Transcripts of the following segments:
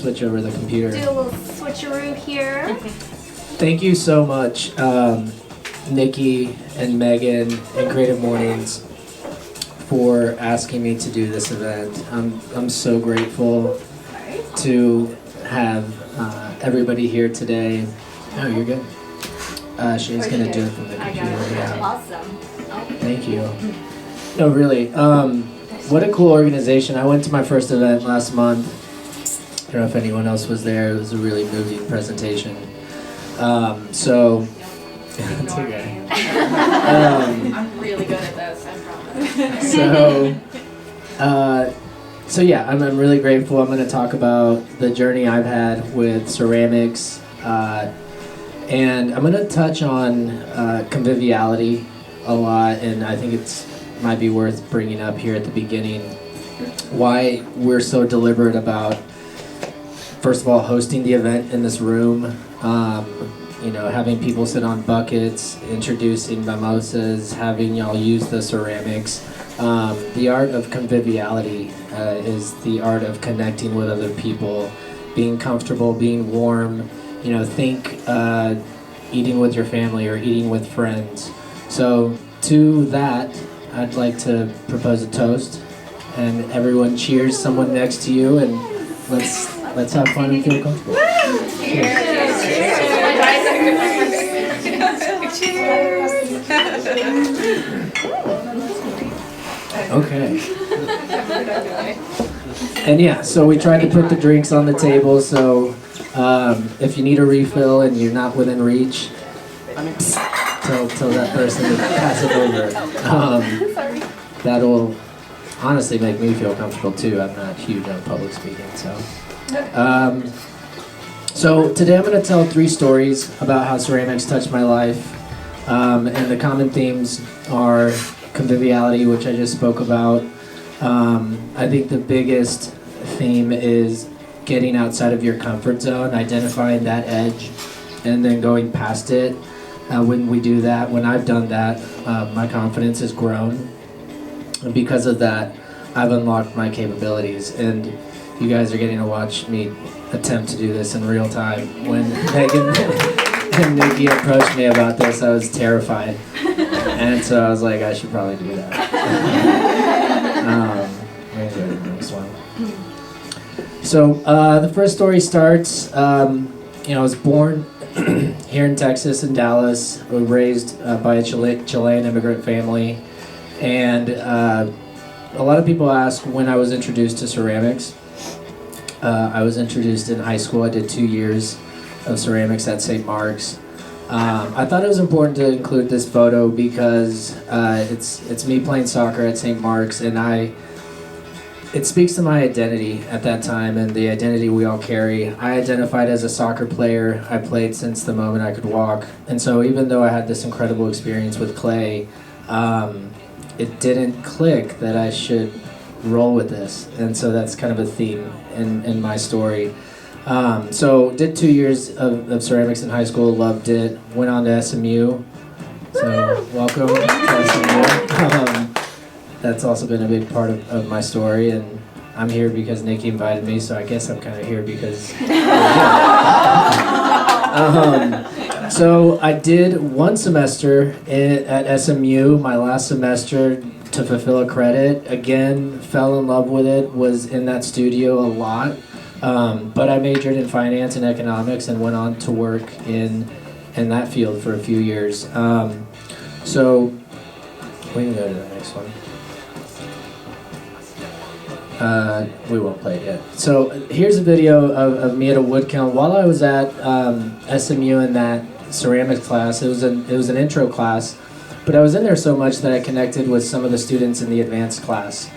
switch over the computer. Do a little switcheroo here. Thank you so much, Nikki and Megan and Creative Mornings, for asking me to do this event. I'm so grateful to have everybody here today. Oh, you're good. Shay's gonna do it from the computer. Yeah. Awesome. Thank you. No, really. What a cool organization. I went to my first event last month. I don't know if anyone else was there. It was a really moving presentation. So, it's okay. I'm really good at this, I promise. So yeah, I'm really grateful. I'm going to talk about the journey I've had with ceramics, and I'm going to touch on conviviality a lot, and I think it's might be worth bringing up here at the beginning why we're so deliberate about, first of all, hosting the event in this room. Having people sit on buckets, introducing mimosas, having y'all use the ceramics. The art of conviviality is the art of connecting with other people, being comfortable, being warm. Think eating with your family or eating with friends. So to that, I'd like to propose a toast, and everyone cheers someone next to you, and let's have fun and feel comfortable. Okay. And yeah, so we tried to put the drinks on the table, so if you need a refill and you're not within reach, tell that person to pass it over. That'll honestly make me feel comfortable too. I'm not huge on public speaking, so. So today I'm going to tell 3 stories about how ceramics touched my life, and the common themes are conviviality, which I just spoke about. I think the biggest theme is getting outside of your comfort zone, identifying that edge, and then going past it. When we do that, when I've done that, my confidence has grown. And because of that, I've unlocked my capabilities. And you guys are getting to watch me attempt to do this in real time. When Megan and Nikki approached me about this, I was terrified. And so I was like, I should probably do that. Let me go to the next one. So the first story starts, I was born here in Texas, in Dallas. We were raised by a Chilean immigrant family. And a lot of people ask when I was introduced to ceramics. I was introduced in high school. I did 2 years of ceramics at St. Mark's. I thought it was important to include this photo because it's me playing soccer at St. Mark's, and it speaks to my identity at that time and the identity we all carry. I identified as a soccer player. I played since the moment I could walk. And so even though I had this incredible experience with clay, it didn't click that I should roll with this. And so that's kind of a theme in my story. So did 2 years of ceramics in high school, loved it, went on to SMU. So welcome to SMU. That's also been a big part of my story, and I'm here because Nikki invited me, so I guess I'm kind of here because... So I did 1 semester at SMU, my last semester, to fulfill a credit. Again, fell in love with it, was in that studio a lot, but I majored in finance and economics and went on to work in that field for a few years. So we can go to the next one. We won't play it yet. So here's a video of me at a wood kiln. While I was at SMU in that ceramics class, it was an intro class, but I was in there so much that I connected with some of the students in the advanced class.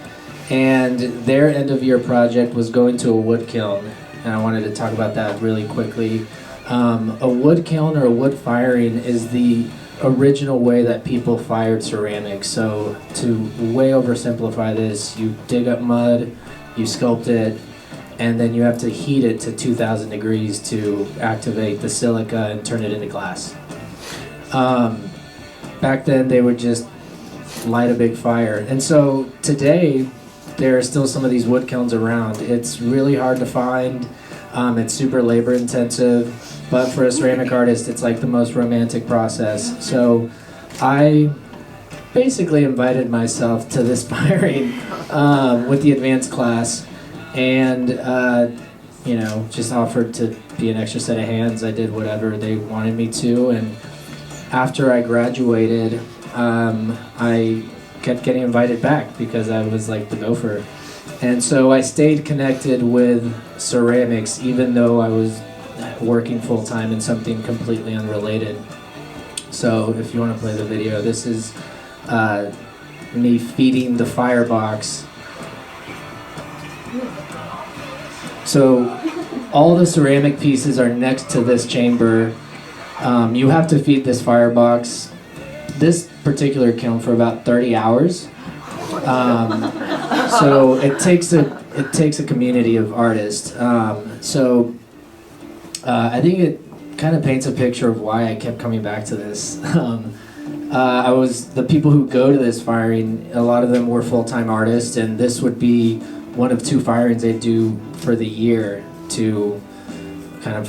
And their end of year project was going to a wood kiln, and I wanted to talk about that really quickly. A wood kiln or a wood firing is the original way that people fired ceramics. So to way oversimplify this, you dig up mud, you sculpt it, and then you have to heat it to 2,000 degrees to activate the silica and turn it into glass. Back then they would just light a big fire. And so today there are still some of these wood kilns around. It's really hard to find. It's super labor intensive, but for a ceramic artist, it's like the most romantic process. So I basically invited myself to this firing with the advanced class, and just offered to be an extra set of hands. I did whatever they wanted me to, and after I graduated, I kept getting invited back because I was like the gopher. And so I stayed connected with ceramics even though I was working full-time in something completely unrelated. So if you want to play the video, this is me feeding the firebox. So all the ceramic pieces are next to this chamber. You have to feed this firebox, this particular kiln, for about 30 hours. So it takes a community of artists. I think it kind of paints a picture of why I kept coming back to this. The people who go to this firing, a lot of them were full-time artists, and this would be one of 2 firings they do for the year to kind of,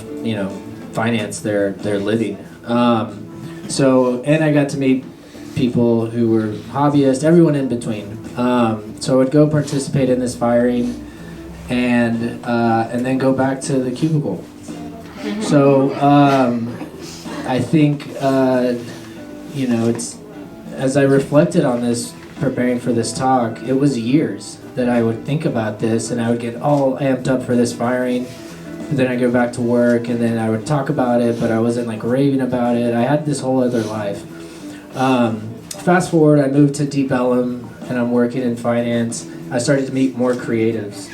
finance their living. And I got to meet people who were hobbyists, everyone in between. So I would go participate in this firing and then go back to the cubicle. So I think, it's, as I reflected on this, preparing for this talk, it was years that I would think about this, and I would get all amped up for this firing. But then I'd go back to work, and then I would talk about it, but I wasn't like raving about it. I had this whole other life. Fast forward, I moved to Deep Ellum, and I'm working in finance. I started to meet more creatives.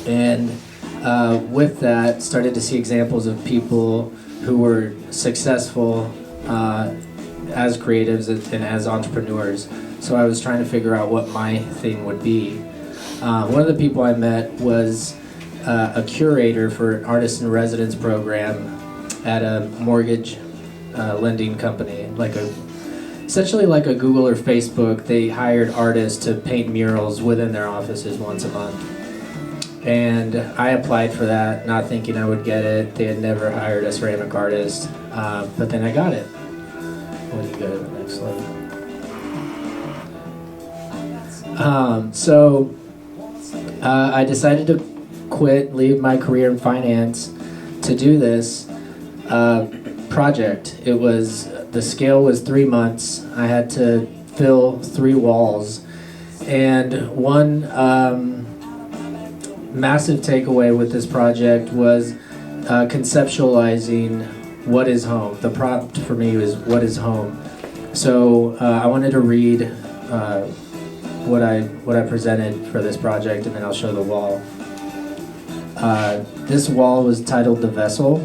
And with that, started to see examples of people who were successful as creatives and as entrepreneurs. So I was trying to figure out what my thing would be. One of the people I met was a curator for an artist in residence program at a mortgage lending company, essentially like a Google or Facebook. They hired artists to paint murals within their offices once a month. And I applied for that, not thinking I would get it. They had never hired a ceramic artist, but then I got it. When you go to the next slide. I decided to leave my career in finance to do this project. The scale was 3 months. I had to fill 3 walls. And one massive takeaway with this project was conceptualizing what is home. The prompt for me was, what is home? So I wanted to read what I presented for this project, and then I'll show the wall. This wall was titled The Vessel,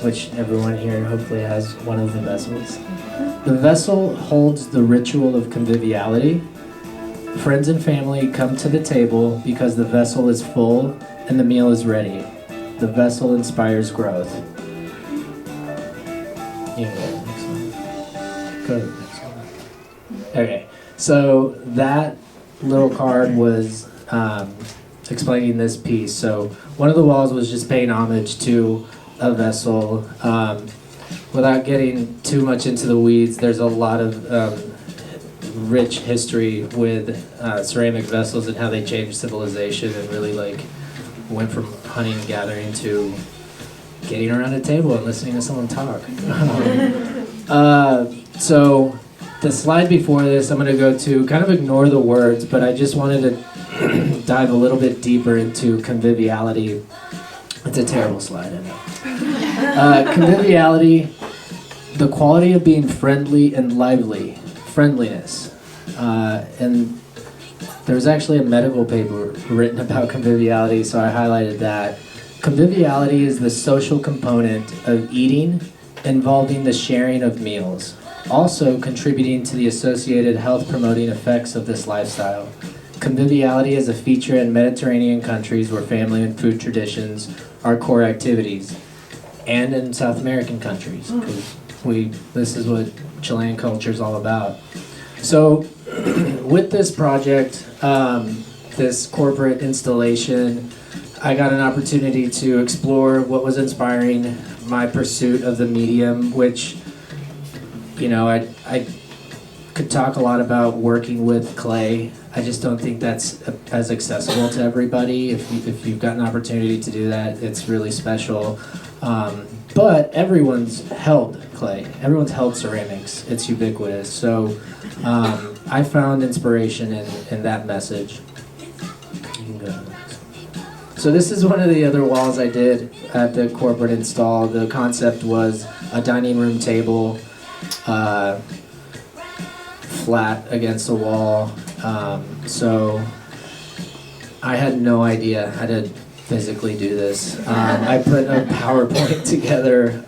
which everyone here hopefully has one of the vessels. The vessel holds the ritual of conviviality. Friends and family come to the table because the vessel is full and the meal is ready. The vessel inspires growth. You can go to the next one. Go to the next one. Okay, so that little card was explaining this piece. So one of the walls was just paying homage to a vessel. Without getting too much into the weeds, there's a lot of rich history with ceramic vessels and how they changed civilization and really went from hunting and gathering to getting around a table and listening to someone talk. So the slide before this, I'm going to go to kind of ignore the words, but I just wanted to dive a little bit deeper into conviviality. It's a terrible slide, I know. Conviviality, the quality of being friendly and lively, friendliness. And there's actually a medical paper written about conviviality, so I highlighted that. Conviviality is the social component of eating involving the sharing of meals, also contributing to the associated health-promoting effects of this lifestyle. Conviviality is a feature in Mediterranean countries where family and food traditions are core activities, and in South American countries, because this is what Chilean culture is all about. So with this project, this corporate installation, I got an opportunity to explore what was inspiring my pursuit of the medium, which, you know, I could talk a lot about working with clay. I just don't think that's as accessible to everybody. If you've got an opportunity to do that, it's really special. But everyone's held clay. Everyone's held ceramics. It's ubiquitous. So I found inspiration in that message. You can go. So this is one of the other walls I did at the corporate install. The concept was a dining room table, flat against a wall. So I had no idea how to physically do this. I put a PowerPoint together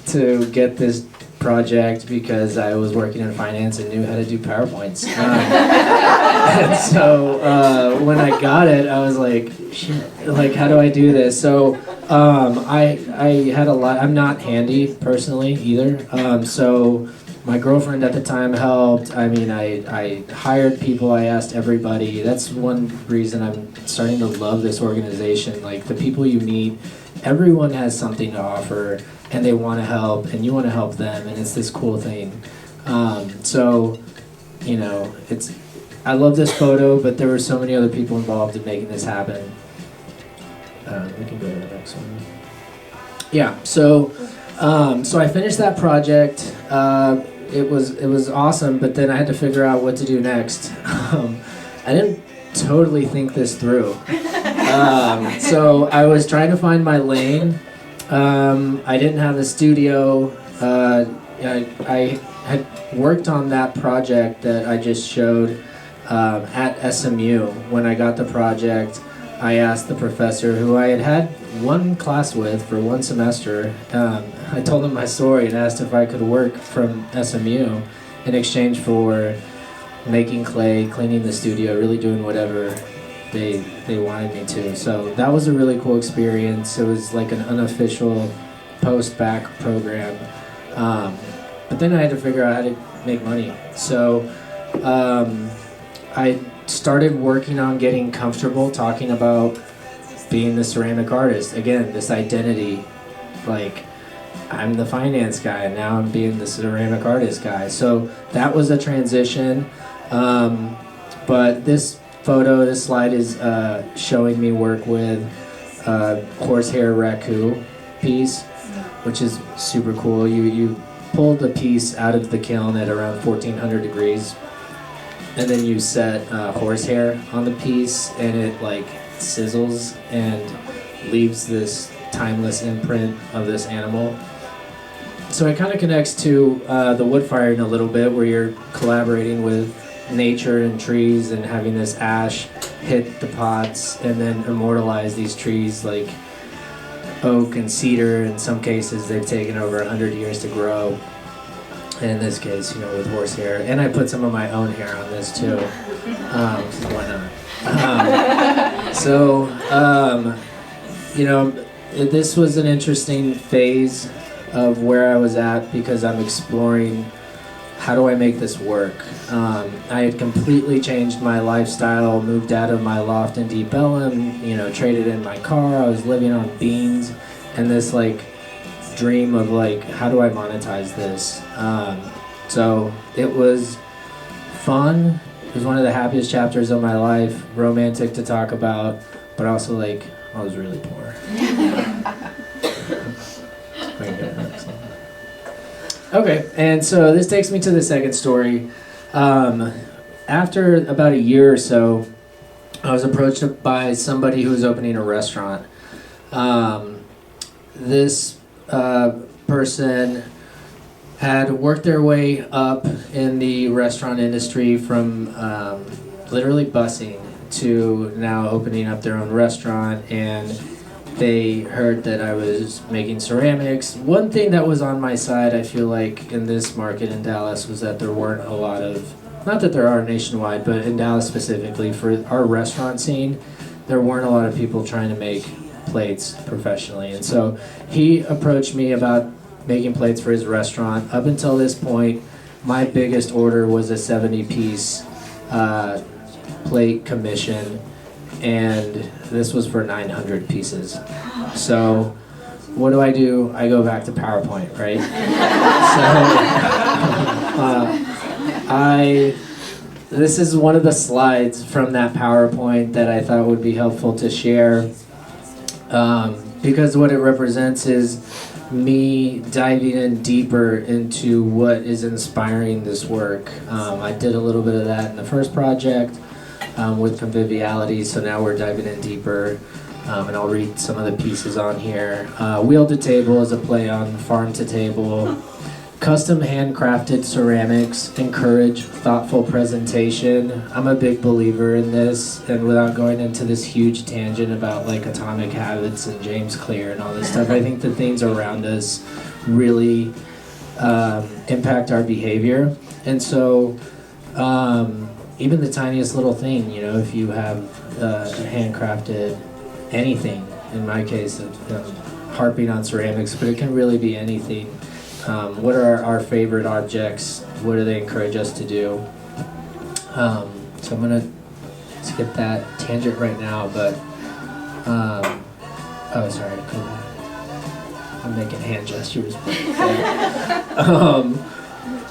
to get this project because I was working in finance and knew how to do PowerPoints. And so when I got it, I was like, shit, like, how do I do this? So I had a lot. I'm not handy personally either. So my girlfriend at the time helped. I mean, I hired people. I asked everybody. That's one reason I'm starting to love this organization. Like, the people you meet, everyone has something to offer, and they want to help, and you want to help them, and it's this cool thing. So, you know, I love this photo, but there were so many other people involved in making this happen. We can go to the next one. Yeah, so I finished that project. It was awesome, but then I had to figure out what to do next. I didn't totally think this through. So I was trying to find my lane. I didn't have a studio. I had worked on that project that I just showed at SMU. When I got the project, I asked the professor, who I had one class with for one semester. I told him my story and asked if I could work from SMU in exchange for making clay, cleaning the studio, really doing whatever they wanted me to. So that was a really cool experience. It was like an unofficial post-bac program. But then I had to figure out how to make money. So I started working on getting comfortable talking about being the ceramic artist. Again, this identity, like, I'm the finance guy, and now I'm being the ceramic artist guy. So that was a transition. But this slide is showing me work with horsehair raku piece, which is super cool. You pull the piece out of the kiln at around 1400 degrees, and then you set horsehair on the piece, and it like sizzles and leaves this timeless imprint of this animal. So it kind of connects to the wood firing a little bit, where you're collaborating with nature and trees and having this ash hit the pots and then immortalize these trees like oak and cedar. In some cases, they've taken over 100 years to grow. In this case, you know, with horsehair. And I put some of my own hair on this too. Why not? You know, this was an interesting phase of where I was at, because I'm exploring, how do I make this work? I had completely changed my lifestyle, moved out of my loft in Deep Ellum, you know, traded in my car. I was living on beans, and this like dream of like, how do I monetize this? So it was fun. It was one of the happiest chapters of my life, romantic to talk about, but also like, I was really poor. Okay, and so this takes me to the second story. After about a year or so, I was approached by somebody who was opening a restaurant. This person had worked their way up in the restaurant industry from literally busing to now opening up their own restaurant, and they heard that I was making ceramics. One thing that was on my side, I feel like, in this market in Dallas was that there weren't a lot of, not that there are nationwide, but in Dallas specifically, for our restaurant scene, there weren't a lot of people trying to make plates professionally. And so he approached me about making plates for his restaurant. Up until this point, my biggest order was a 70-piece plate commission. and this was for 900 pieces. So what do? I go back to PowerPoint, right? This is one of the slides from that PowerPoint that I thought would be helpful to share, because what it represents is me diving in deeper into what is inspiring this work. I did a little bit of that in the first project with conviviality, so now we're diving in deeper, and I'll read some of the pieces on here. Wheel to table is a play on farm to table. Custom handcrafted ceramics encourage thoughtful presentation. I'm a big believer in this, and without going into this huge tangent about like atomic habits and James Clear and all this stuff, I think the things around us really impact our behavior. And so even the tiniest little thing, you know, if you have handcrafted anything, in my case, harping on ceramics, but it can really be anything. What are our favorite objects? What do they encourage us to do? So I'm gonna skip that tangent right now, but oh, sorry, go back. I'm making hand gestures.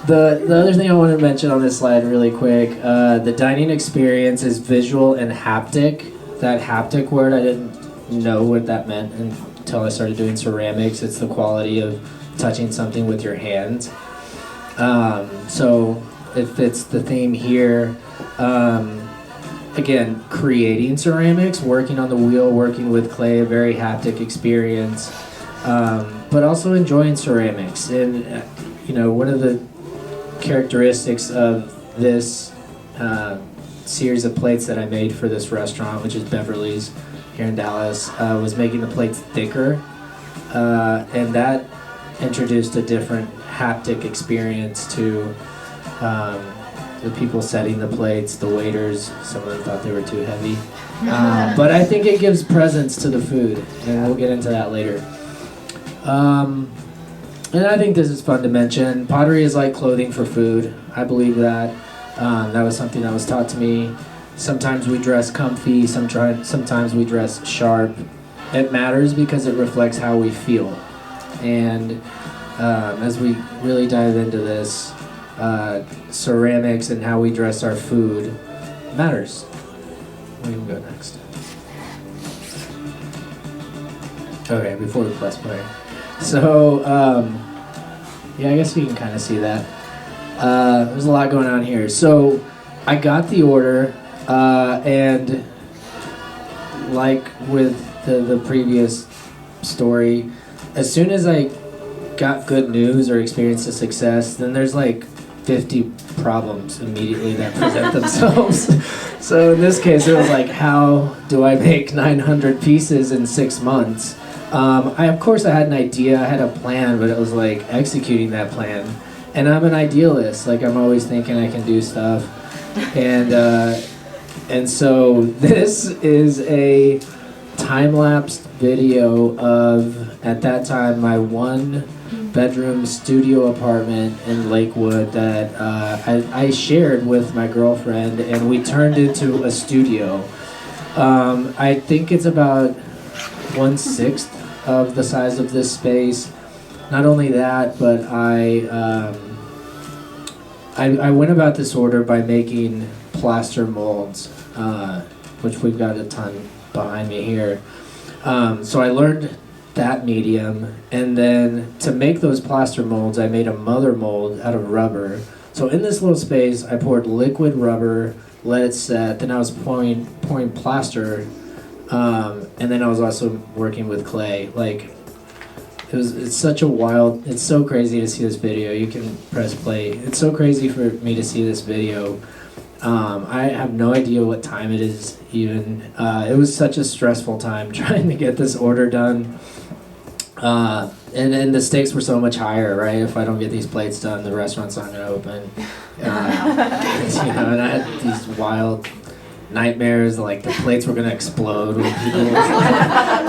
But, the other thing I want to mention on this slide really quick, the dining experience is visual and haptic. That haptic word, I didn't know what that meant until I started doing ceramics. It's the quality of touching something with your hands. So it fits the theme here. Again, creating ceramics, working on the wheel, working with clay, a very haptic experience, but also enjoying ceramics. And you know, one of the characteristics of this series of plates that I made for this restaurant, which is Beverly's here in Dallas, was making the plates thicker, and that introduced a different haptic experience to the people setting the plates, the waiters. Some of them thought they were too heavy. But I think it gives presence to the food, and we'll get into that later. And I think this is fun to mention. Pottery is like clothing for food. I believe that. That was something that was taught to me. Sometimes we dress comfy, sometimes we dress sharp. It matters because it reflects how we feel. And as we really dive into this, ceramics and how we dress our food matters. We can go next. Okay, before the plus play. So, yeah, I guess you can kind of see that. There's a lot going on here. So, I got the order, and like with the previous story, as soon as I got good news or experienced a success, then there's like 50 problems immediately that present themselves. So in this case, it was like, how do I make 900 pieces in 6 months? Of course I had an idea, I had a plan, but it was like executing that plan. And I'm an idealist, like I'm always thinking I can do stuff. And so this is a time-lapsed video of, at that time, my one-bedroom studio apartment in Lakewood that I shared with my girlfriend, and we turned into a studio. I think it's about 1/6 of the size of this space. Not only that, but I went about this order by making plaster molds, which we've got a ton behind me here. So I learned that medium, and then to make those plaster molds, I made a mother mold out of rubber. So in this little space, I poured liquid rubber, let it set, then I was pouring plaster, and then I was also working with clay. Like, it's so crazy to see this video. You can press play. It's so crazy for me to see this video. I have no idea what time it is even. It was such a stressful time trying to get this order done. And the stakes were so much higher, right? If I don't get these plates done, the restaurant's not going to open. And I had these wild nightmares, like the plates were going to explode when people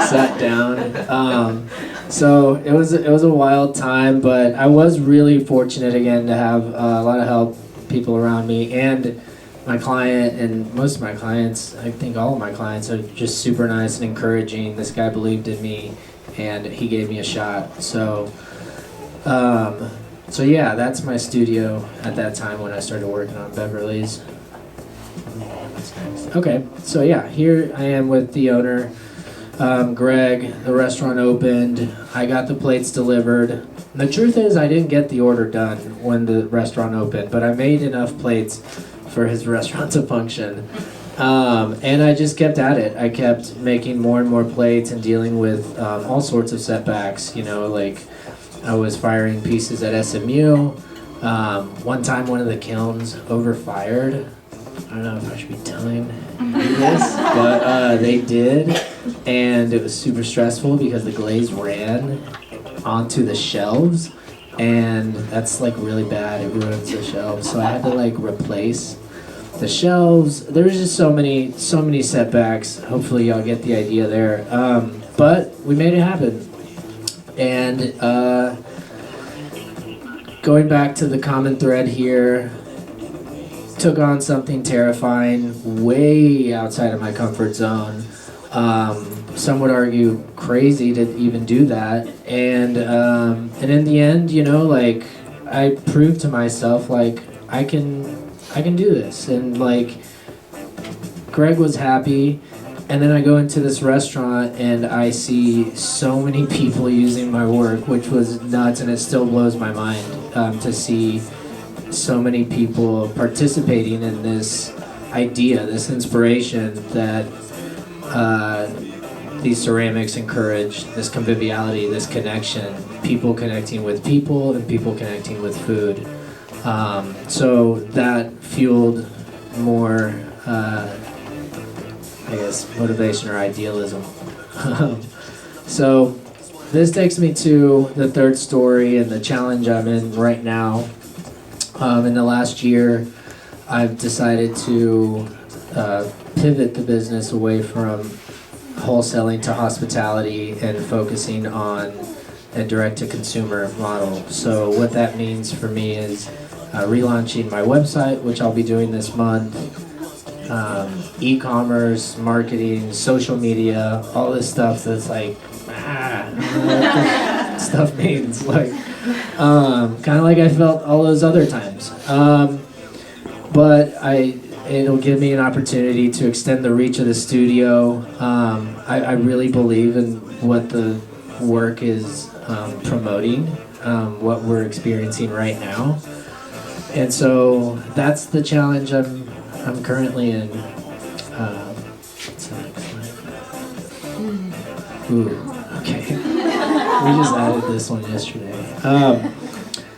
sat down. So it was a wild time, but I was really fortunate again to have a lot of help, people around me, and my client and most of my clients, I think all of my clients are just super nice and encouraging. This guy believed in me and he gave me a shot. So yeah, that's my studio at that time when I started working on Beverly's. Okay, so yeah, here I am with the owner, Greg. The restaurant opened. I got the plates delivered. The truth is I didn't get the order done when the restaurant opened, but I made enough plates for his restaurant to function. And I just kept at it. I kept making more and more plates and dealing with all sorts of setbacks. You know, like I was firing pieces at SMU. One time one of the kilns overfired. I don't know if I should be telling you this, but they did. And it was super stressful because the glaze ran onto the shelves. And that's like really bad. It ruins the shelves. So I had to like replace the shelves. There was just so many setbacks. Hopefully y'all get the idea there. But we made it happen. And going back to the common thread here, took on something terrifying, way outside of my comfort zone. Some would argue crazy to even do that. And in the end, you know, like I proved to myself like I can do this. And like Greg was happy. And then I go into this restaurant and I see so many people using my work, which was nuts, and it still blows my mind to see so many people participating in this idea, this inspiration that these ceramics encourage, this conviviality, this connection, people connecting with people and people connecting with food. So that fueled more I guess, motivation or idealism. So this takes me to the third story and the challenge I'm in right now. In the last year, I've decided to pivot the business away from wholesaling to hospitality and focusing on a direct-to-consumer model. So what that means for me is relaunching my website, which I'll be doing this month, e-commerce, marketing, social media, all this stuff that's like, I don't know what this stuff means. Like, kind of like I felt all those other times. But it'll give me an opportunity to extend the reach of the studio. I really believe in what the work is promoting, what we're experiencing right now. And so that's the challenge I'm currently in. What's the next slide? Ooh, okay. We just added this one yesterday.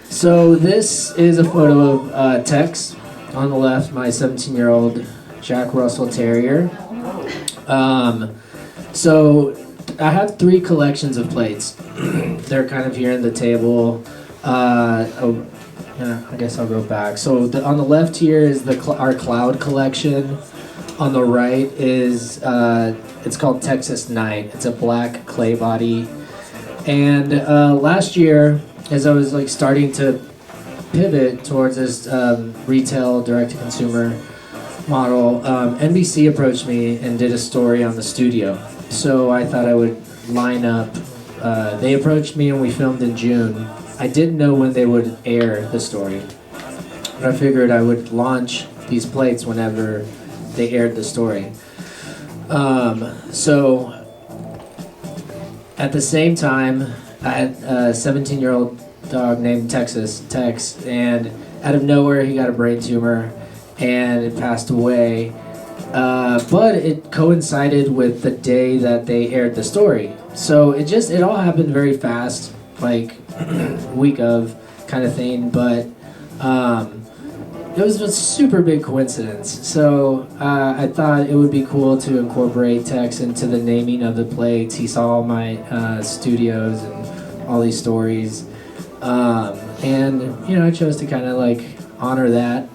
So this is a photo of Tex. On the left, my 17-year-old Jack Russell Terrier. So I have 3 collections of plates. They're kind of here in the table. I guess I'll go back. So on the left here is our cloud collection. On the right is it's called Texas Night. It's a black clay body. And last year, as I was like starting to pivot towards this retail direct-to-consumer model, NBC approached me and did a story on the studio. So I thought I would line up. They approached me and we filmed in June. I didn't know when they would air the story, but I figured I would launch these plates whenever they aired the story. So at the same time, I had a 17-year-old dog named Tex, and out of nowhere he got a brain tumor and it passed away. But it coincided with the day that they aired the story. So it all happened very fast, like week of kind of thing, but it was a super big coincidence. So I thought it would be cool to incorporate Tex into the naming of the plates. He saw all my studios and all these stories. And I chose to kind of like honor that.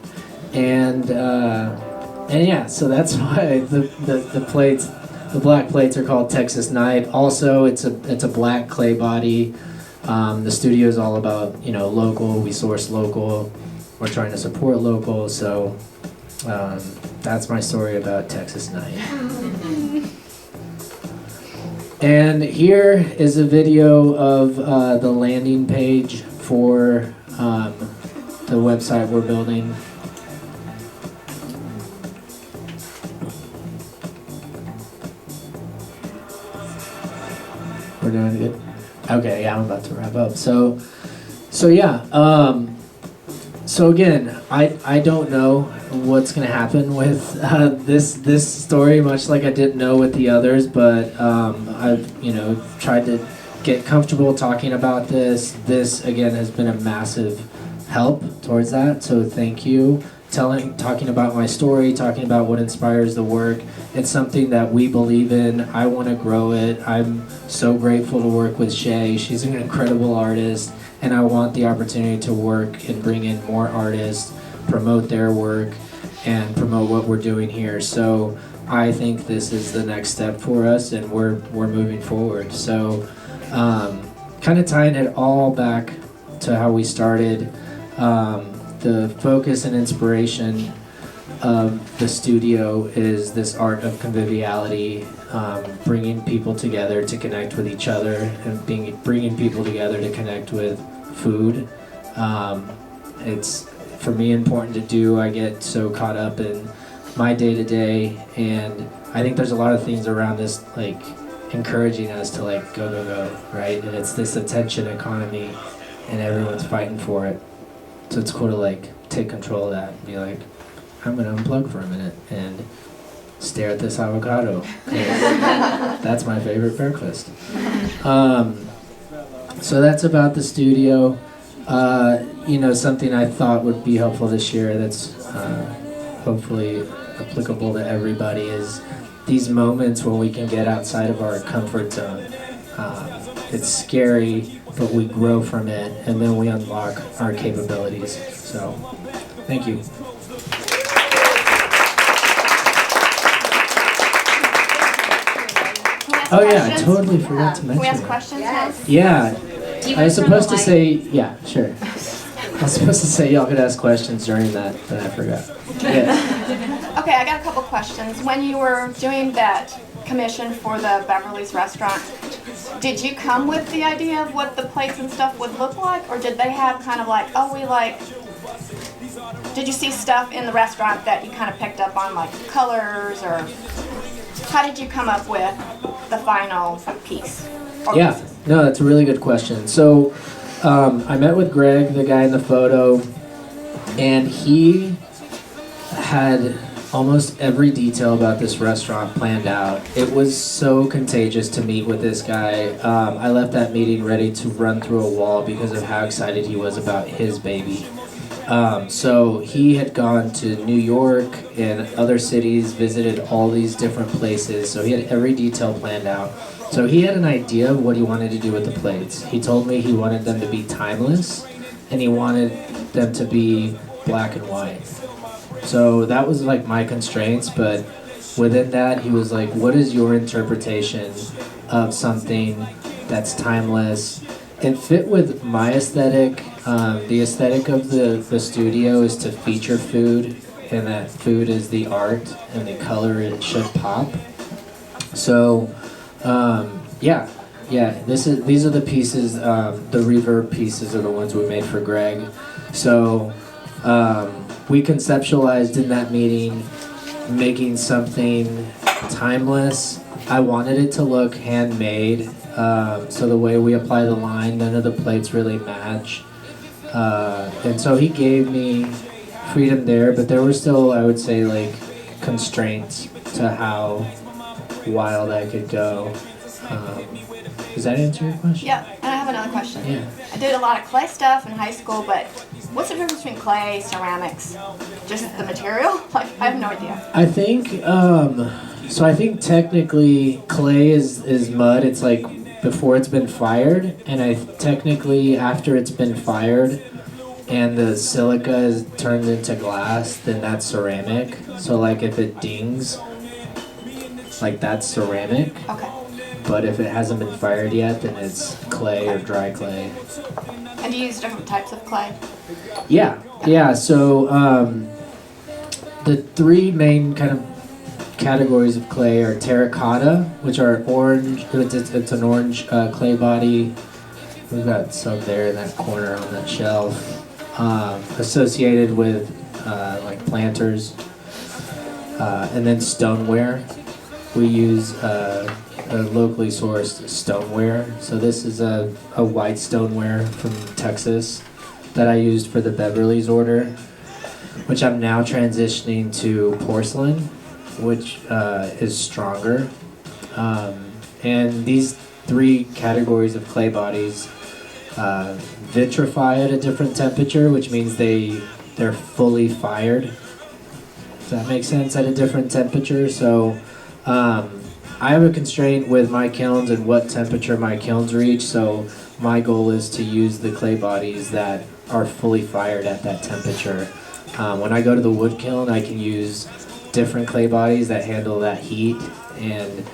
And yeah, so that's why the plates, the black plates are called Texas Night. Also, it's a black clay body. The studio is all about, local. We source local. We're trying to support local. So That's my story about Texas night. And here is a video of the landing page for the website we're building. We're doing good? Okay, yeah, I'm about to wrap up. So yeah, so again, I don't know what's gonna happen with this story, much like I didn't know with the others, but I've tried to get comfortable talking about this. This again has been a massive help towards that. So thank you. Talking about my story, talking about what inspires the work. It's something that we believe in. I want to grow it. I'm so grateful to work with Shay. She's an incredible artist, and I want the opportunity to work and bring in more artists, promote their work, and promote what we're doing here. So I think this is the next step for us, and we're moving forward. So kind of tying it all back to how we started. The focus and inspiration of the studio is this art of conviviality, bringing people together to connect with each other, and bringing people together to connect with food. It's, for me, important to do. I get so caught up in my day-to-day, and I think there's a lot of things around this, like, encouraging us to, like, go, right? And it's this attention economy, and everyone's fighting for it. So it's cool to like take control of that and be like, I'm gonna unplug for a minute and stare at this avocado. That's my favorite breakfast. So that's about the studio. Something I thought would be helpful this year that's hopefully applicable to everybody is these moments when we can get outside of our comfort zone. It's scary, but we grow from it, and then we unlock our capabilities. So, thank you. Oh yeah, I totally forgot to mention. Can we ask that. questions now? Yeah, Do you I was guys supposed to remember, say, yeah, sure. I was supposed to say y'all could ask questions during that, but I forgot. Yeah. Okay, I got a couple questions. When you were doing that commission for the Beverly's restaurant, did you come with the idea of what the plates and stuff would look like, or did they have kind of like, did you see stuff in the restaurant that you kind of picked up on, like colors, or how did you come up with the final piece? Yeah, no, that's a really good question. So I met with Greg, the guy in the photo, and he had almost every detail about this restaurant planned out. It was so contagious to meet with this guy. I left that meeting ready to run through a wall because of how excited he was about his baby. So he had gone to New York and other cities, visited all these different places, so he had every detail planned out. So he had an idea of what he wanted to do with the plates. He told me he wanted them to be timeless, and he wanted them to be black and white. So that was like my constraints, but within that he was like, what is your interpretation of something that's timeless? It fit with my aesthetic. The aesthetic of the studio is to feature food, and that food is the art, and the color it should pop. So these are the pieces, the reverb pieces are the ones we made for Greg. So we conceptualized in that meeting making something timeless. I wanted it to look handmade, so the way we apply the line, none of the plates really match. And so he gave me freedom there, but there were still, I would say, like constraints to how wild I could go. Does that answer your question? Yeah, and I have another question. Yeah. I did a lot of clay stuff in high school, but what's the difference between clay, ceramics, just the material? Like, I have no idea. I think, I think technically clay is mud. It's like before it's been fired, and technically after it's been fired and the silica is turned into glass, then that's ceramic. So like if it dings, like that's ceramic. Okay. But if it hasn't been fired yet, then it's clay or dry clay. And do you use different types of clay? Yeah. So the three main kind of categories of clay are terracotta, which are orange. It's an orange clay body. We've got some there in that corner on that shelf, associated with like planters, and then stoneware. We use a locally sourced stoneware. So this is a white stoneware from Texas that I used for the Beverly's order, which I'm now transitioning to porcelain, which is stronger. And these three categories of clay bodies vitrify at a different temperature, which means they're fully fired. Does that make sense? At a different temperature. So I have a constraint with my kilns and what temperature my kilns reach. So my goal is to use the clay bodies that are fully fired at that temperature. When I go to the wood kiln, I can use different clay bodies that handle that heat, and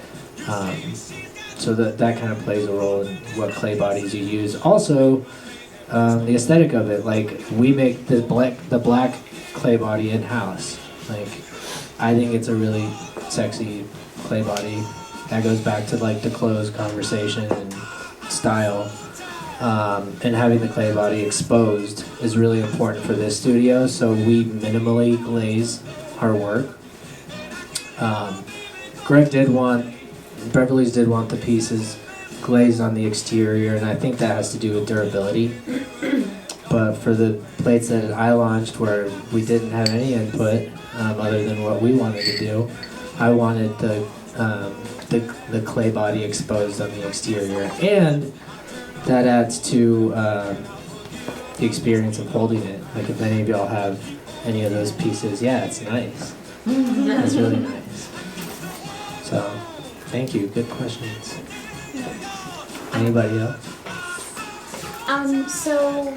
so that kind of plays a role in what clay bodies you use. Also, the aesthetic of it, like we make the black clay body in-house. Like I think it's a really sexy clay body. That goes back to like the clothes conversation and style. And having the clay body exposed is really important for this studio, so we minimally glaze our work. Beverly's did want the pieces glazed on the exterior, and I think that has to do with durability. But for the plates that I launched where we didn't have any input other than what we wanted to do, I wanted the clay body exposed on the exterior, and that adds to the experience of holding it. Like if any of y'all have any of those pieces, yeah, it's nice. It's really nice. So, thank you. Good questions. Anybody else? So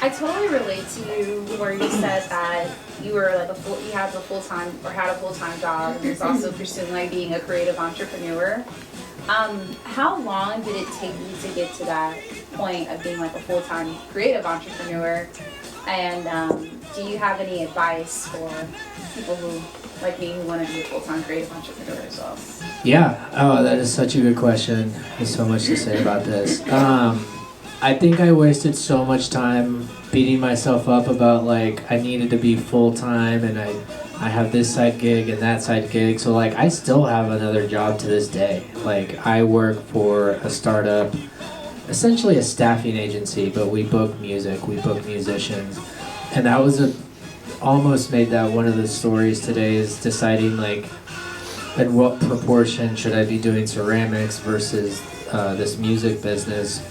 I totally relate to you where you said that you were like you had a full-time or had a full-time job, and was also pursuing like being a creative entrepreneur. How long did it take you to get to that point of being like a full-time creative entrepreneur? And do you have any advice for people who, like me, who want to be a full-time creative entrepreneur as well? Yeah. Oh, that is such a good question. There's so much to say about this. I think I wasted so much time beating myself up about like I needed to be full-time, and I have this side gig and that side gig. So like I still have another job to this day. Like I work for a startup, essentially a staffing agency, but we book music, we book musicians. And that was almost made that one of the stories today, is deciding like in what proportion should I be doing ceramics versus this music business.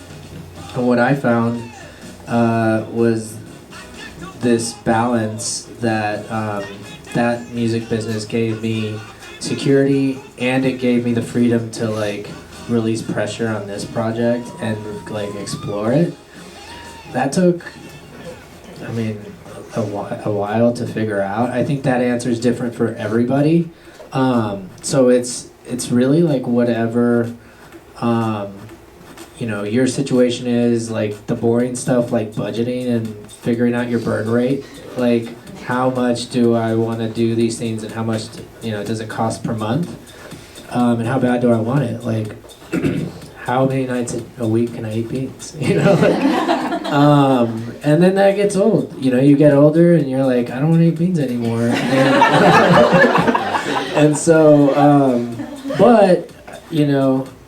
And what I found was this balance that that music business gave me security, and it gave me the freedom to like release pressure on this project and like explore it. That took, I mean, a while to figure out. I think that answer is different for everybody. So it's really like whatever your situation is, like the boring stuff like budgeting and figuring out your burn rate. Like how much do I want to do these things, and how much does it cost per month, and how bad do I want it? Like how many nights a week can I eat beans? And then that gets old. You get older and you're like, I don't want to eat beans anymore. And so, but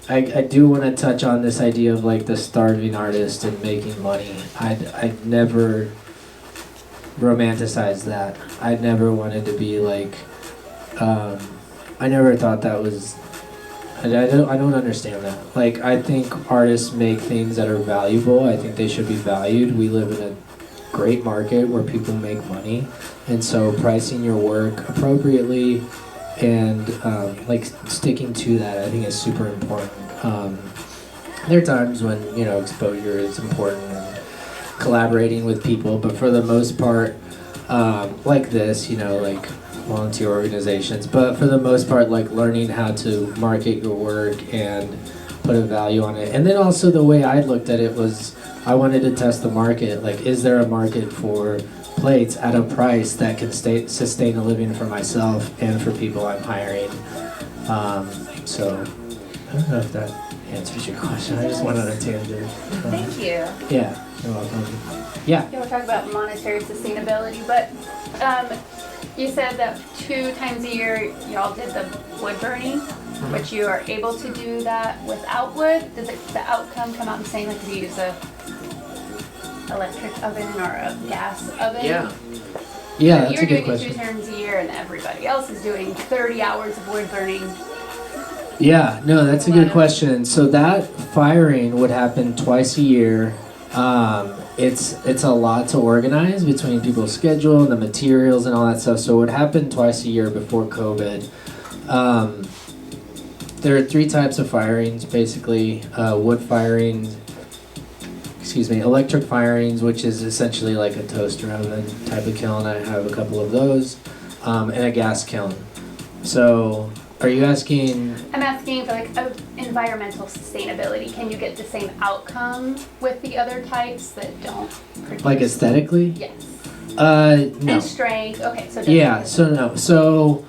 I do want to touch on this idea of like the starving artist and making money. I'd never romanticized that. I never wanted to be like, I never thought that was, I don't understand that. Like, I think artists make things that are valuable. I think they should be valued. We live in a great market where people make money. And so pricing your work appropriately and like sticking to that, I think is super important. There are times when, exposure is important and collaborating with people, but for the most part, like this, like volunteer organizations, but for the most part, like learning how to market your work and put a value on it. And then also the way I looked at it was I wanted to test the market. Like, is there a market for plates at a price that can sustain a living for myself and for people I'm hiring. So I don't know if that answers your question. I just went on a tangent. Thank you. Yeah, you're welcome. Yeah. You want to talk about monetary sustainability, but you said that 2 times a year y'all did the wood burning, but you are able to do that without wood. Does the outcome come out the same, like if you use a electric oven or a gas oven? Yeah. Yeah, that's You're a good doing question. it 2 times a year, and everybody else is doing 30 hours of wood burning. Yeah, no, that's a good question. So that firing would happen twice a year. It's a lot to organize between people's schedule and the materials and all that stuff. So it would happen twice a year before COVID. There are 3 types of firings, basically. Wood firings, electric firings, which is essentially like a toaster oven type of kiln. I have a couple of those, and a gas kiln. So, are you asking? I'm asking for like environmental sustainability. Can you get the same outcome with the other types that don't produce? Like aesthetically? Yes. No. And strength. Okay, so Yeah, so no. So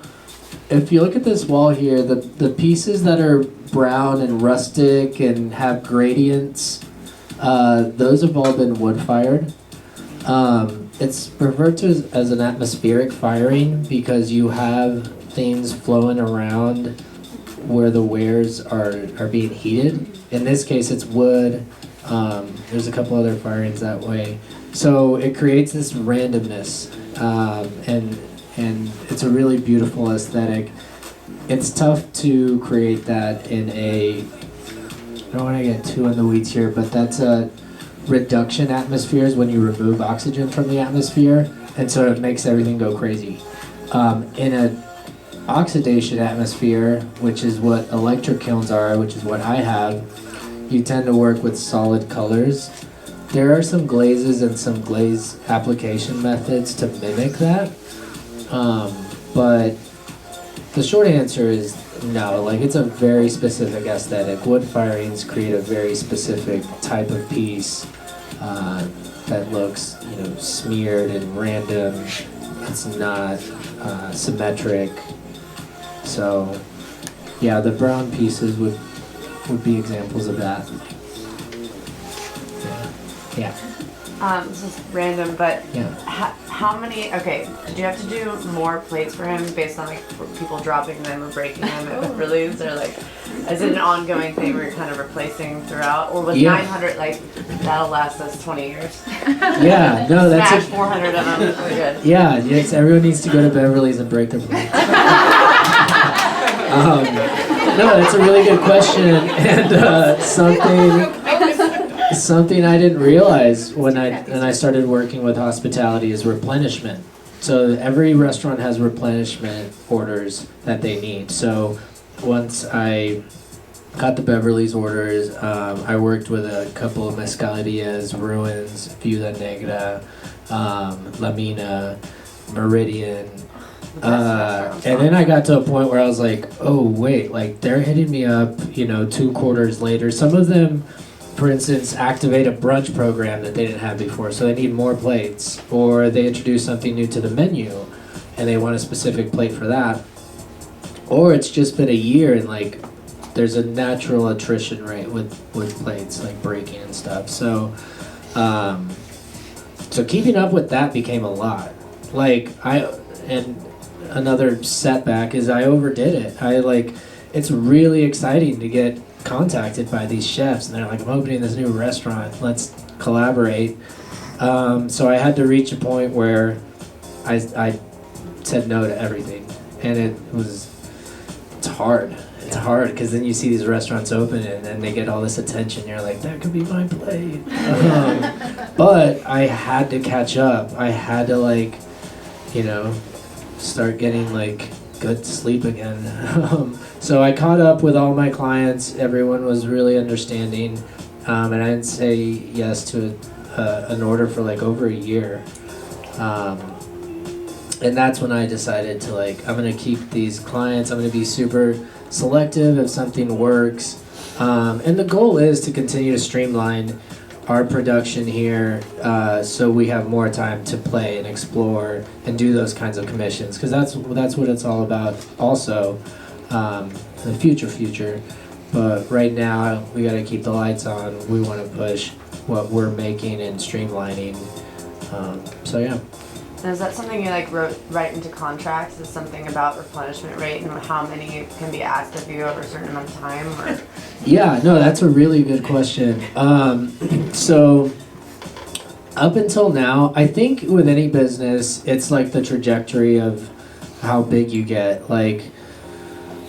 if you look at this wall here, the pieces that are brown and rustic and have gradients, those have all been wood fired. It's referred to as an atmospheric firing because you have things flowing around where the wares are being heated. In this case, it's wood. There's a couple other firings that way. So it creates this randomness, and it's a really beautiful aesthetic. It's tough to create that in I don't want to get too in the weeds here, but that's a reduction atmospheres when you remove oxygen from the atmosphere, and so it makes everything go crazy. In a oxidation atmosphere, which is what electric kilns are, which is what I have, you tend to work with solid colors. There are some glazes and some glaze application methods to mimic that, but the short answer is no. Like, it's a very specific aesthetic. Wood firings create a very specific type of piece that looks, smeared and random. It's not symmetric. So, yeah, the brown pieces would be examples of that. Yeah. This is random, but Yeah. how many? Okay, do you have to do more plates for him based on like people dropping them or breaking them at Beverly's, or like, is it an ongoing thing where you're kind of replacing throughout, or with 900 like that'll last us 20 years? Yeah. No, that's Smash 400 of them. We're good. Yeah. Yes. Everyone needs to go to Beverly's and break their plates. No, that's a really good question, and something I didn't realize when I started working with hospitality is replenishment. So every restaurant has replenishment orders that they need. So once I got the Beverly's orders, I worked with a couple of Mezcalerías, Ruins, Viuda Negra, La Mina, Meridian. And then I got to a point where I was like, oh wait, like they're hitting me up, 2 quarters later. Some of them, for instance, activate a brunch program that they didn't have before, so they need more plates, or they introduce something new to the menu and they want a specific plate for that. Or it's just been a year and like there's a natural attrition rate with plates, like breaking and stuff. So so keeping up with that became a lot. And another setback is I overdid it. It's really exciting to get contacted by these chefs, and they're like, I'm opening this new restaurant, let's collaborate. So I had to reach a point where I said no to everything, and it's hard. It's hard because then you see these restaurants open and then they get all this attention. You're like, that could be my plate. But I had to catch up. I had to start getting good sleep again. So I caught up with all my clients. Everyone was really understanding, and I didn't say yes to an order for over a year. And that's when I decided to I'm gonna keep these clients. I'm gonna be super selective if something works. And the goal is to continue to streamline our production here, so we have more time to play and explore and do those kinds of commissions, because that's what it's all about also, the future. But right now we got to keep the lights on. We want to push what we're making and streamlining. So yeah. And is that something you like write into contracts? Is something about replenishment rate and how many can be asked of you over a certain amount of time? Or? Yeah, no, that's a really good question. So up until now, I think with any business, it's like the trajectory of how big you get. Like,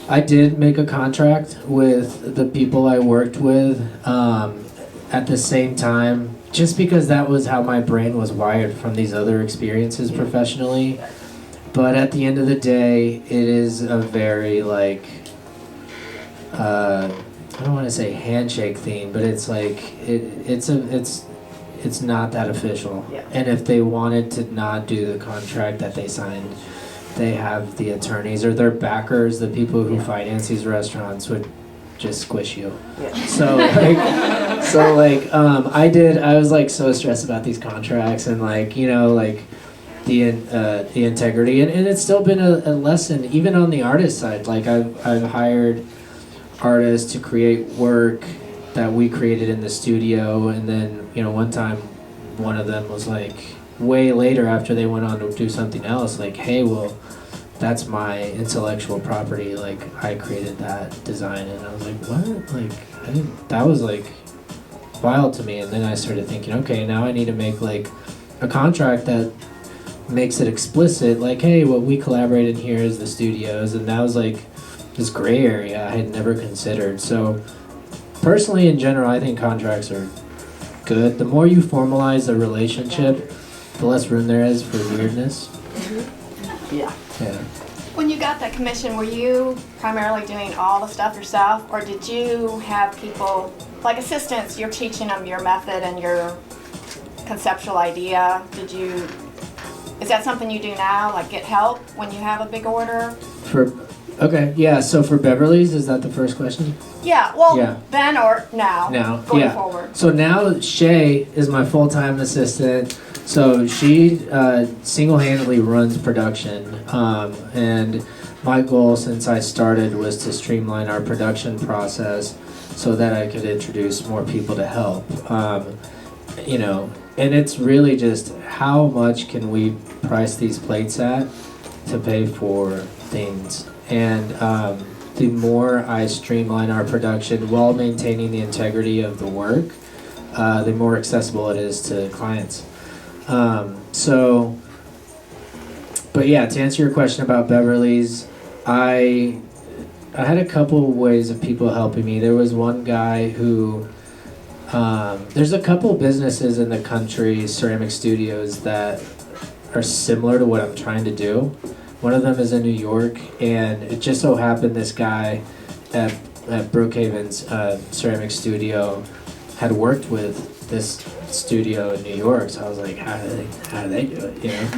I did make a contract with the people I worked with at the same time, just because that was how my brain was wired from these other experiences professionally. But at the end of the day, it is a very like, I don't want to say handshake thing, but it's like it's not that official. Yeah. And if they wanted to not do the contract that they signed, they have the attorneys or their backers, the people who finance these restaurants, would just squish you. Yeah. So like, I was like so stressed about these contracts and like, you know, like the integrity, and it's still been a lesson even on the artist side. Like I've hired artists to create work that we created in the studio, and then, you know, one time one of them was like, way later after they went on to do something else, like, hey, well, that's my intellectual property, like I created that design. And I was like, what? Like that was like wild to me. And then I started thinking, okay, now I need to make like a contract that makes it explicit, like, hey, what we collaborated here is the studios. And that was like this gray area I had never considered. So personally, in general, I think contracts are good. The more you formalize a relationship, the less room there is for weirdness. Yeah. Yeah. When you got that commission, were you primarily doing all the stuff yourself, or did you have people, like assistants, you're teaching them your method and your conceptual idea? Is that something you do now, like get help when you have a big order? Okay, yeah, so for Beverly's, is that the first question? Yeah, well, Yeah. then or now, going yeah. forward. So now Shay is my full-time assistant. So she single-handedly runs production, and my goal since I started was to streamline our production process so that I could introduce more people to help. You know, and it's really just how much can we price these plates at to pay for things. And the more I streamline our production while maintaining the integrity of the work, the more accessible it is to clients. But yeah, to answer your question about Beverly's, I had a couple of ways of people helping me. There was one guy who, there's a couple businesses in the country, ceramic studios, that are similar to what I'm trying to do. One of them is in New York, and it just so happened this guy at Brookhaven's ceramic studio had worked with this studio in New York. So I was like, how do they do it, you know?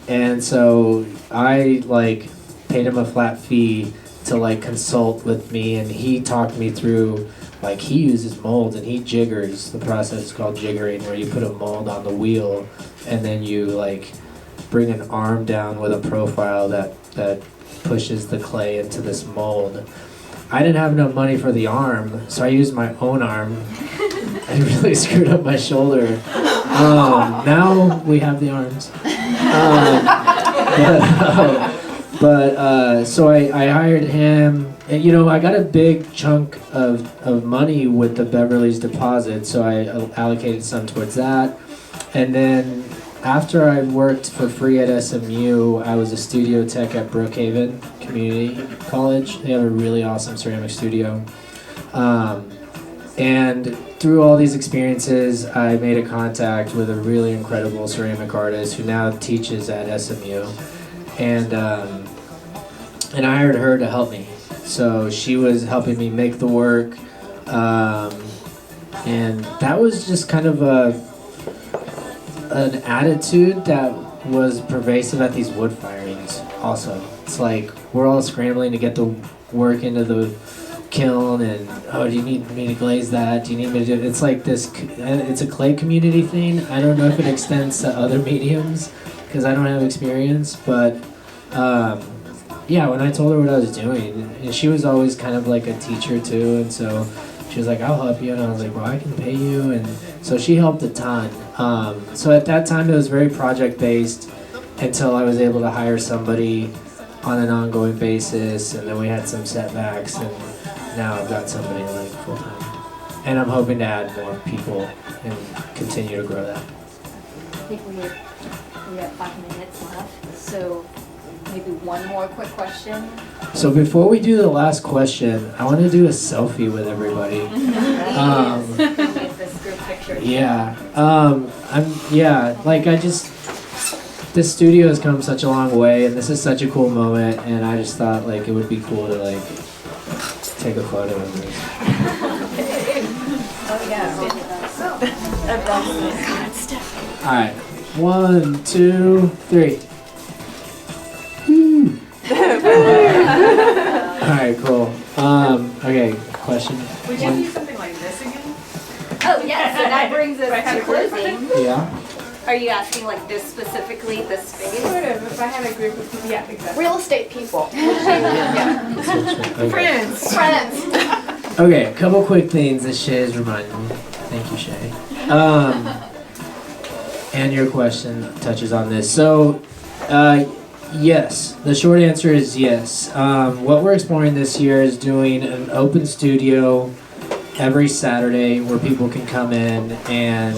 And so I like paid him a flat fee to like consult with me, and he talked me through, like, he uses molds and he jiggers. The process is called jiggering, where you put a mold on the wheel and then you like bring an arm down with a profile that pushes the clay into this mold. I didn't have enough money for the arm, so I used my own arm. I really screwed up my shoulder. Now we have the arms. So I hired him. And, you know, I got a big chunk of money with the Beverly's deposit, so I allocated some towards that. And then after I worked for free at SMU, I was a studio tech at Brookhaven Community College. They have a really awesome ceramic studio. And through all these experiences, I made a contact with a really incredible ceramic artist who now teaches at SMU. And I hired her to help me. So she was helping me make the work. And that was just kind of an attitude that was pervasive at these wood firings also. It's like we're all scrambling to get the work into the kiln, and oh, do you need me to glaze that? Do you need me to do? It's like this. It's a clay community thing. I don't know if it extends to other mediums because I don't have experience, but yeah. When I told her what I was doing, and she was always kind of like a teacher too, and so she was like, "I'll help you," and I was like, "Well, I can pay you," and so she helped a ton. So at that time, it was very project based until I was able to hire somebody on an ongoing basis, and then we had some setbacks, and now I've got somebody like full time, and I'm hoping to add more people and continue to grow that. I think we have 5 minutes left, so maybe one more quick question. So before we do the last question, I want to do a selfie with everybody. Get this group picture. Yeah, this studio has come such a long way, and this is such a cool moment, and I just thought like it would be cool to like take a photo of this. Oh, yeah. All right, 1, 2, 3. Woo. All right, cool. Okay, question. Would you do something like this again? Oh, yeah, so that brings us to closing. Yeah. Are you asking like this specifically, this space? Sort of. If I had a group of people, yeah, exactly. Real estate people. Okay. Friends. Friends. Okay, a couple quick things that Shay has reminded me. Thank you, Shay. And your question touches on this. So, yes, the short answer is yes. What we're exploring this year is doing an open studio every Saturday where people can come in and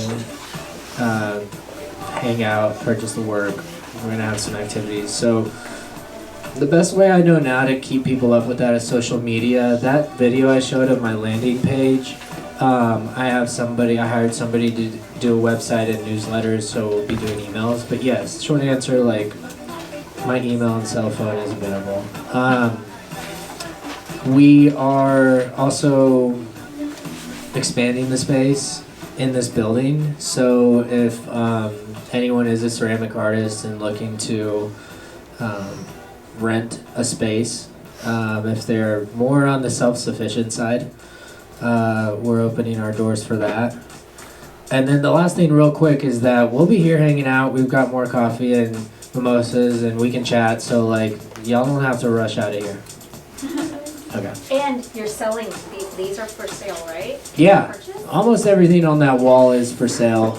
hang out, purchase the work. We're gonna have some activities. So the best way I know now to keep people up with that is social media. That video I showed of my landing page, I hired somebody to do a website and newsletters, so we'll be doing emails. But yes, short answer, like my email and cell phone is available. We are also expanding the space in this building, so if anyone is a ceramic artist and looking to rent a space, if they're more on the self-sufficient side, we're opening our doors for that. And then the last thing real quick is that we'll be here hanging out. We've got more coffee and mimosas and we can chat, so like y'all don't have to rush out of here. Okay. And you're selling, these are for sale, right? Yeah, Purchase? almost everything on that wall is for sale.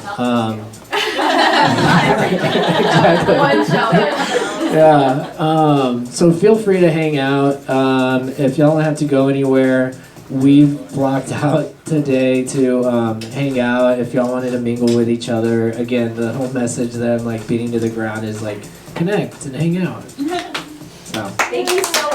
Exactly. One shelf. Yeah, so feel free to hang out. If y'all don't have to go anywhere, we've blocked out today to hang out. If y'all wanted to mingle with each other, again, the whole message that I'm like beating to the ground is like connect and hang out. So. Thank you so